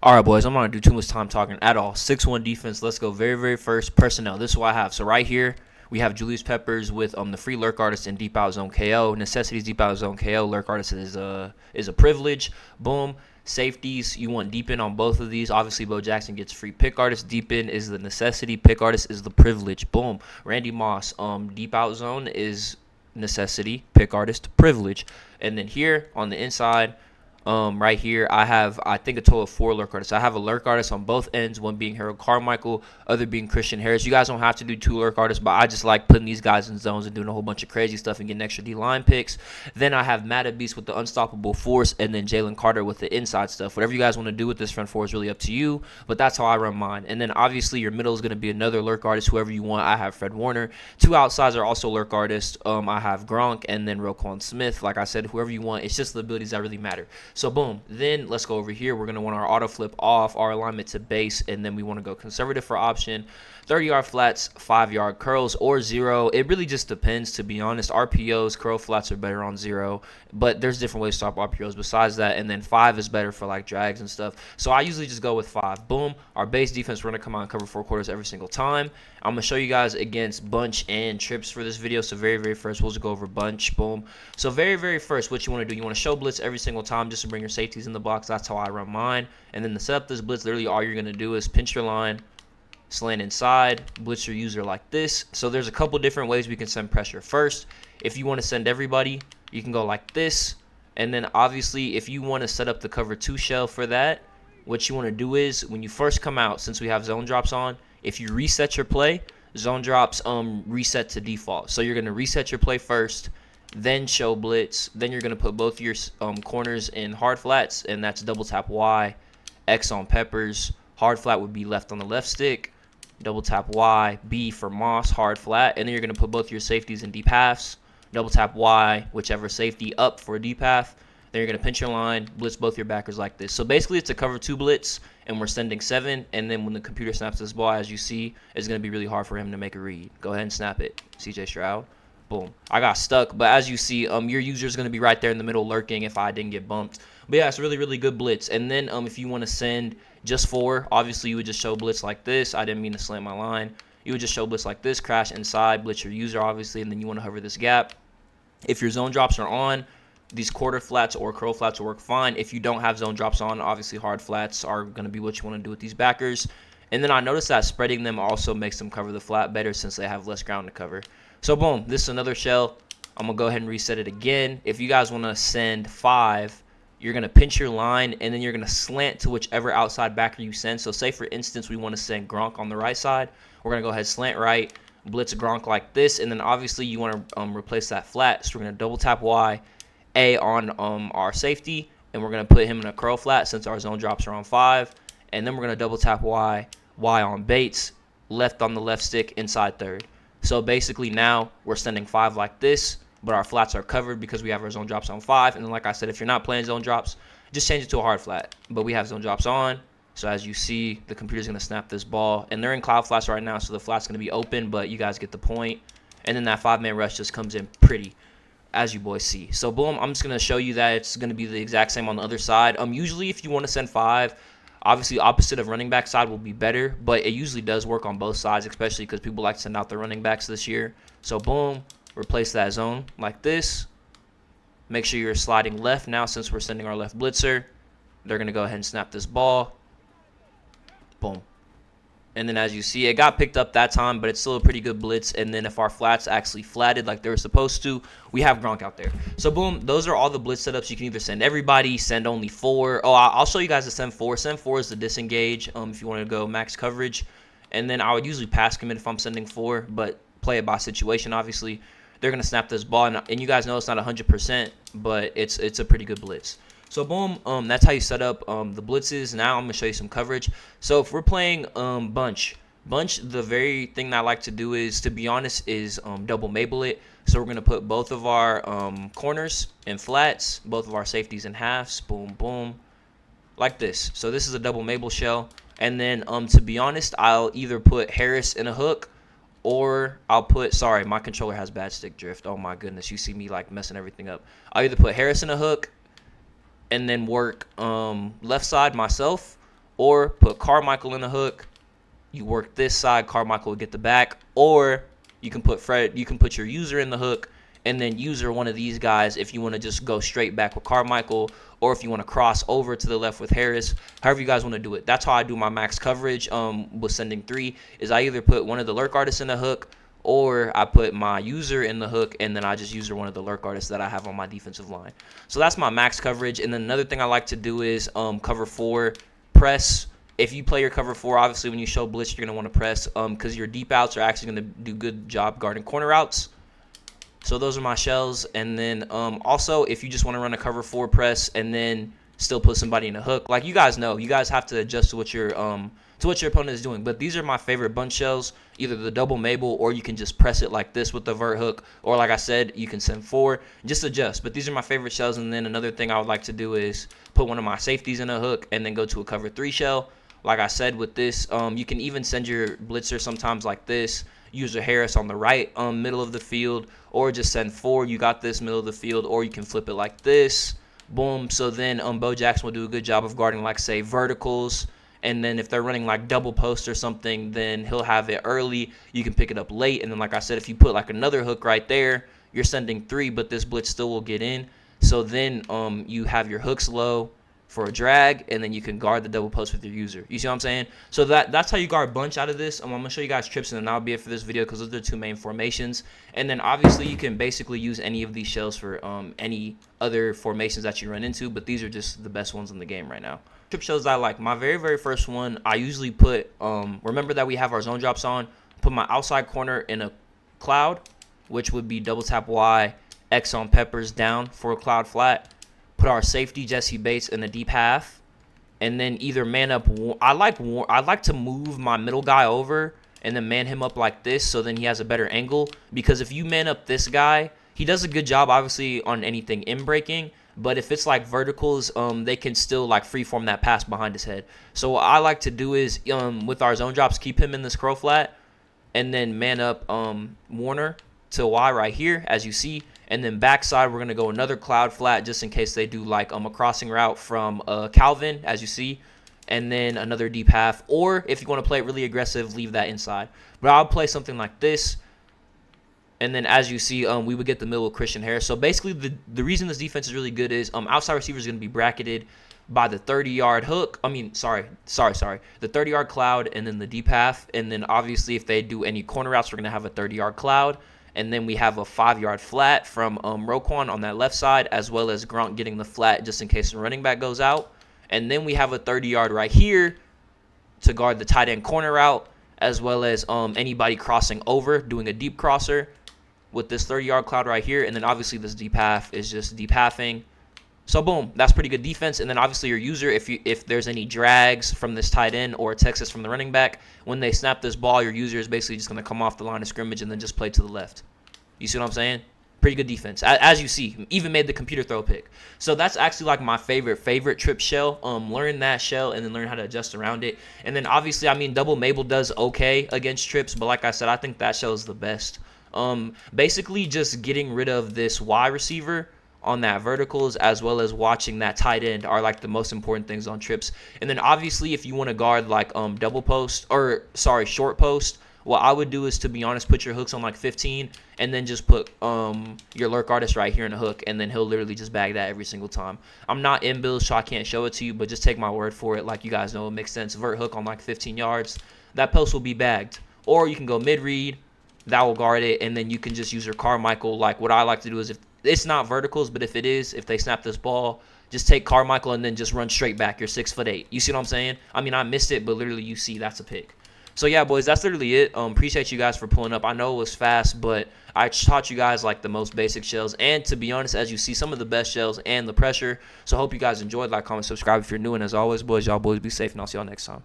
All right, boys, I'm not going to do too much time talking at all. 6-1 defense. Let's go very first. Personnel. This is what I have. So right here, we have Julius Peppers with the free lurk artist and deep out zone KO. Necessities, deep out zone KO. Lurk artist is a privilege. Boom. Safeties, you want deep in on both of these. Obviously, Bo Jackson gets free. Pick artist, deep in is the necessity. Pick artist is the privilege. Boom. Randy Moss, deep out zone is necessity. Pick artist, privilege. And then here on the inside, right here, I have, I think, a total of 4 lurk artists. I have a lurk artist on both ends, one being Harold Carmichael, other being Christian Harris. You guys don't have to do 2 lurk artists, but I just like putting these guys in zones and doing a whole bunch of crazy stuff and getting extra D-line picks. Then I have Madden Beast with the unstoppable force, and then Jalen Carter with the inside stuff. Whatever you guys want to do with this front 4 is really up to you, but that's how I run mine. And then, obviously, your middle is going to be another lurk artist, whoever you want. I have Fred Warner. 2 outsides are also lurk artists. I have Gronk and then Roquan Smith. Like I said, whoever you want. It's just the abilities that really matter. So, boom. Then let's go over here. We're going to want our auto flip off, our alignment to base, and then we want to go conservative for option. 30-yard flats, 5-yard curls, or 0. It really just depends, to be honest. RPOs, curl flats are better on 0, but there's different ways to stop RPOs besides that, and then 5 is better for like drags and stuff. So I usually just go with 5. Boom. Our base defense, we're going to come out and cover 4 quarters every single time. I'm going to show you guys against bunch and trips for this video. So very first, we'll just go over bunch. Boom. So very first, what you want to do, you want to show blitz every single time just to bring your safeties in the box. That's how I run mine. And then to set up this blitz, literally all you're going to do is pinch your line, slant inside, blitz your user like this. So there's a couple different ways we can send pressure. First, if you want to send everybody, you can go like this. And then obviously, if you want to set up the cover 2 shell for that, what you want to do is when you first come out, since we have zone drops on, if you reset your play, zone drops reset to default. So you're going to reset your play first, then show blitz. Then you're going to put both your corners in hard flats, and that's double tap Y, X on Peppers. Hard flat would be left on the left stick. Double tap Y, B for Moss, hard flat. And then you're going to put both your safeties in deep halves. Double tap Y, whichever safety, up for a deep half. Then you're going to pinch your line, blitz both your backers like this. So basically it's a cover 2 blitz, and we're sending 7. And then when the computer snaps this ball, as you see, it's going to be really hard for him to make a read. Go ahead and snap it. CJ Stroud. Boom. I got stuck, but as you see, your user is going to be right there in the middle lurking if I didn't get bumped. But yeah, it's really good blitz. And then if you want to send just 4, obviously you would just show blitz like this. I didn't mean to slant my line. You would just show blitz like this, crash inside, blitz your user obviously, and then you want to hover this gap. If your zone drops are on, these quarter flats or curl flats will work fine. If you don't have zone drops on, obviously hard flats are going to be what you want to do with these backers. And then I noticed that spreading them also makes them cover the flat better since they have less ground to cover. So boom, this is another shell. I'm going to go ahead and reset it again. If you guys want to send 5, you're going to pinch your line, and then you're going to slant to whichever outside backer you send. So say, for instance, we want to send Gronk on the right side. We're going to go ahead, slant right, blitz Gronk like this, and then obviously you want to replace that flat. So we're going to double tap Y, A on our safety, and we're going to put him in a curl flat since our zone drops are on 5. And then we're going to double tap Y, Y on Bates, left on the left stick, inside third. So basically now we're sending 5 like this, but our flats are covered because we have our zone drops on 5. And then like I said, if you're not playing zone drops, just change it to a hard flat. But we have zone drops on. So as you see, the computer's going to snap this ball. And they're in cloud flats right now, so the flat's going to be open, but you guys get the point. And then that 5-man rush just comes in pretty, as you boys see. So boom, I'm just going to show you that it's going to be the exact same on the other side. Usually if you want to send 5, obviously opposite of running back side will be better, but it usually does work on both sides, especially because people like to send out the running backs this year. So boom, replace that zone like this. Make sure you're sliding left now since we're sending our left blitzer. They're going to go ahead and snap this ball. Boom. And then as you see, it got picked up that time, but it's still a pretty good blitz. And then if our flats actually flatted like they were supposed to, we have Gronk out there. So boom, those are all the blitz setups. You can either send everybody, send only 4. Oh, I'll show you guys the send 4. Send 4 is the disengage if you want to go max coverage. And then I would usually pass commit if I'm sending 4, but play it by situation, obviously. They're going to snap this ball, and you guys know it's not 100%, but it's a pretty good blitz. So boom, that's how you set up the blitzes. Now I'm going to show you some coverage. So if we're playing bunch, the very thing that I like to do is, to be honest, is double Mabel it. So we're going to put both of our corners in flats, both of our safeties in halves, boom, boom, like this. So this is a double Mabel shell. And then to be honest, I'll either put Harris in a hook, or I'll put, sorry, my controller has bad stick drift. Oh my goodness, you see me like messing everything up. I'll either put Harris in a hook and then work left side myself, or put Carmichael in the hook. You work this side, Carmichael will get the back, or you can put your user in the hook, and then user one of these guys if you want to just go straight back with Carmichael, or if you want to cross over to the left with Harris. However you guys want to do it. That's how I do my max coverage with sending 3, is I either put one of the lurk artists in the hook, or I put my user in the hook, and then I just user one of the lurk artists that I have on my defensive line. So that's my max coverage. And then another thing I like to do is cover 4 press. If you play your cover 4, obviously when you show blitz, you're going to want to press because your deep outs are actually going to do good job guarding corner outs. So those are my shells. And then also, if you just want to run a cover 4 press and then still put somebody in a hook, like you guys know, you guys have to adjust to what your opponent is doing. But these are my favorite bunch shells, either the double Mabel, or you can just press it like this with the vert hook, or like I said, you can send 4, just adjust. But these are my favorite shells. And then another thing I would like to do is put one of my safeties in a hook and then go to a cover 3 shell. Like I said, with this, you can even send your blitzer sometimes like this, use a Harris on the right middle of the field, or just send 4, you got this middle of the field, or you can flip it like this, boom. So then Bo Jackson will do a good job of guarding, like, say, verticals. And then if they're running like double post or something, then he'll have it early. You can pick it up late. And then, like I said, if you put like another hook right there, you're sending 3, but this blitz still will get in. So then you have your hooks low for a drag, and then you can guard the double post with your user. You see what I'm saying? So that's how you guard bunch out of this. I'm going to show you guys trips, and then that'll be it for this video because those are the 2 main formations. And then obviously you can basically use any of these shells for any other formations that you run into, but these are just the best ones in the game right now. Trip shells I like. My very first one, I usually put, remember that we have our zone drops on, put my outside corner in a cloud, which would be double tap Y, X on peppers down for a cloud flat. Put our safety Jesse Bates in the deep half, and then either man up. I like to move my middle guy over and then man him up like this, so then he has a better angle. Because if you man up this guy, he does a good job obviously on anything in breaking, but if it's like verticals, they can still like freeform that pass behind his head. So what I like to do is with our zone drops, keep him in this crow flat, and then man up Warner to Y right here, as you see. And then backside, we're going to go another cloud flat just in case they do like a crossing route from Calvin, as you see. And then another deep half. Or if you want to play it really aggressive, leave that inside. But I'll play something like this. And then as you see, we would get the middle of Christian Harris. So basically, the reason this defense is really good is outside receiver is going to be bracketed by the 30-yard hook. I mean, sorry. The 30-yard cloud and then the deep half. And then obviously, if they do any corner routes, we're going to have a 30-yard cloud. And then we have a 5-yard flat from Roquan on that left side, as well as Gronk getting the flat just in case the running back goes out. And then we have a 30-yard right here to guard the tight end corner route, as well as anybody crossing over, doing a deep crosser with this 30-yard cloud right here. And then obviously this deep half is just deep halving. So boom, that's pretty good defense. And then obviously your user, if there's any drags from this tight end or Texas from the running back, when they snap this ball, your user is basically just going to come off the line of scrimmage and then just play to the left. You see what I'm saying? Pretty good defense. As you see, even made the computer throw a pick. So that's actually like my favorite trip shell. Learn that shell and then learn how to adjust around it. And then obviously, I mean, double Mabel does okay against trips, but like I said, I think that shell is the best. Basically just getting rid of this Y receiver on that verticals, as well as watching that tight end, are like the most important things on trips. And then obviously if you want to guard like double post, or sorry, short post, what I would do is, to be honest, put your hooks on like 15 and then just put your lurk artist right here in a hook, and then he'll literally just bag that every single time. I'm not in builds, so I can't show it to you, but just take my word for it. Like, you guys know, it makes sense. Vert hook on like 15 yards, that post will be bagged. Or you can go mid read, that will guard it, and then you can just use your Carmichael. Like, what I like to do is, if it's not verticals, but if it is, if they snap this ball, just take Carmichael and then just run straight back. You're 6'8". You see what I'm saying? I mean, I missed it, but literally you see that's a pick. So yeah, boys, that's literally it. Appreciate you guys for pulling up. I know it was fast, but I taught you guys like the most basic shells, and to be honest, as you see, some of the best shells and the pressure. So I hope you guys enjoyed. Like, comment, subscribe if you're new, and as always, boys, y'all boys be safe, and I'll see y'all next time.